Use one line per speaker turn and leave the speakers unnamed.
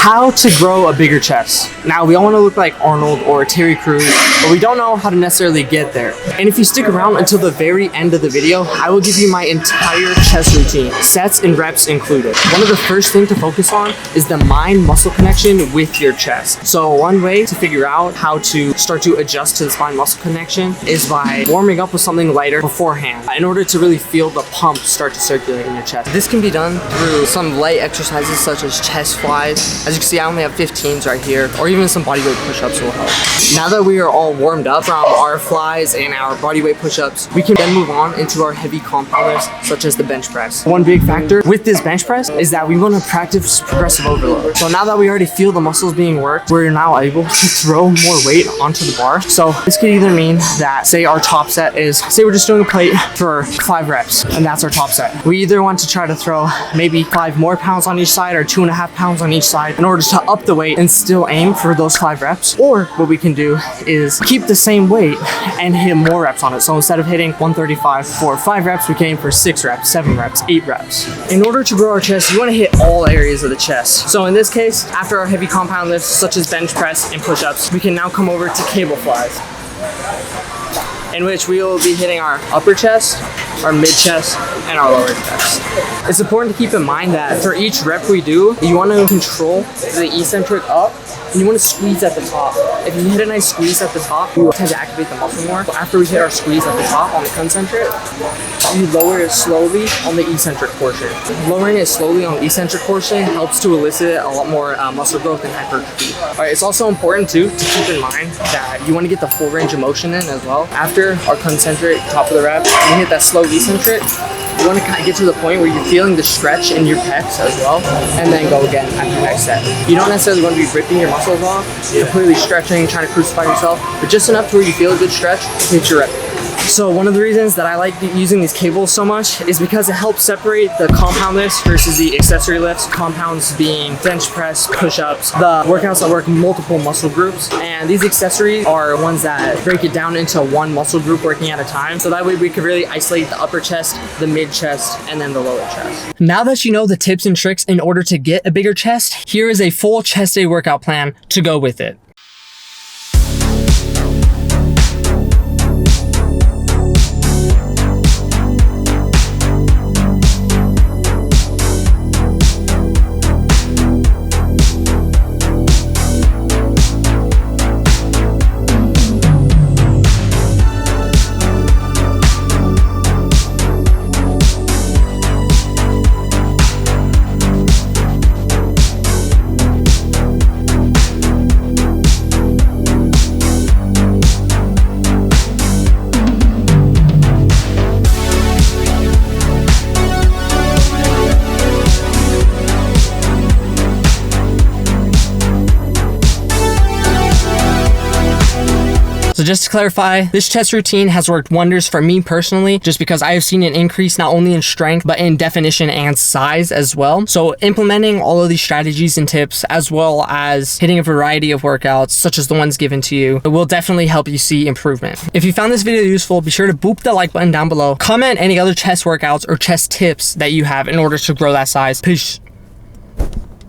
How to grow a bigger chest. Now, we all want to look like Arnold or Terry Crews, but we don't know how to necessarily get there. And if you stick around until the very end of the video, I will give you my entire chest routine, sets and reps included. One of the first things to focus on is the mind-muscle connection with your chest. So one way to figure out how to start to adjust to the spine-muscle connection is by warming up with something lighter beforehand in order to really feel the pump start to circulate in your chest. This can be done through some light exercises such as chest flies. As you can see, I only have 15s right here, or even some bodyweight push-ups will help. Now that we are all warmed up from our flies and our bodyweight push-ups, we can then move on into our heavy compound lifts such as the bench press. One big factor with this bench press is that we want to practice progressive overload. So now that we already feel the muscles being worked, we're now able to throw more weight onto the bar. So this could either mean that, say our top set is, say we're just doing a plate for 5 reps, and that's our top set. We either want to try to throw maybe 5 more pounds on each side or 2.5 pounds on each side in order to up the weight and still aim for those 5 reps. Or what we can do is keep the same weight and hit more reps on it. So instead of hitting 135 for 5 reps, we can aim for 6 reps, 7 reps, 8 reps. In order to grow our chest, you want to hit all areas of the chest. So in this case, after our heavy compound lifts such as bench press and push-ups, we can now come over to cable flies, in which we will be hitting our upper chest, our mid chest, and our lower chest. It's important to keep in mind that for each rep we do, you want to control the eccentric up, and you want to squeeze at the top. If you hit a nice squeeze at the top, you tend to activate the muscle more. After we hit our squeeze at the top on the concentric, you lower it slowly on the eccentric portion. Lowering it slowly on the eccentric portion helps to elicit a lot more muscle growth and hypertrophy. Alright, it's also important too to keep in mind that you want to get the full range of motion in as well. After our concentric, top of the rep, you hit that slow eccentric. You want to kind of get to the point where you're feeling the stretch in your pecs as well, and then go again at the next set. You don't necessarily want to be ripping your muscles off, completely stretching, trying to crucify yourself, but just enough to where you feel a good stretch, hit your rep. So one of the reasons that I like using these cables so much is because it helps separate the compound lifts versus the accessory lifts. Compounds being bench press, push-ups, the workouts that work multiple muscle groups. And these accessories are ones that break it down into one muscle group working at a time. So that way we can really isolate the upper chest, the mid chest, and then the lower chest. Now that you know the tips and tricks in order to get a bigger chest, here is a full chest day workout plan to go with it. So just to clarify, this chest routine has worked wonders for me personally, just because I have seen an increase not only in strength, but in definition and size as well. So implementing all of these strategies and tips, as well as hitting a variety of workouts, such as the ones given to you, it will definitely help you see improvement. If you found this video useful, be sure to boop the like button down below. Comment any other chest workouts or chest tips that you have in order to grow that size. Peace.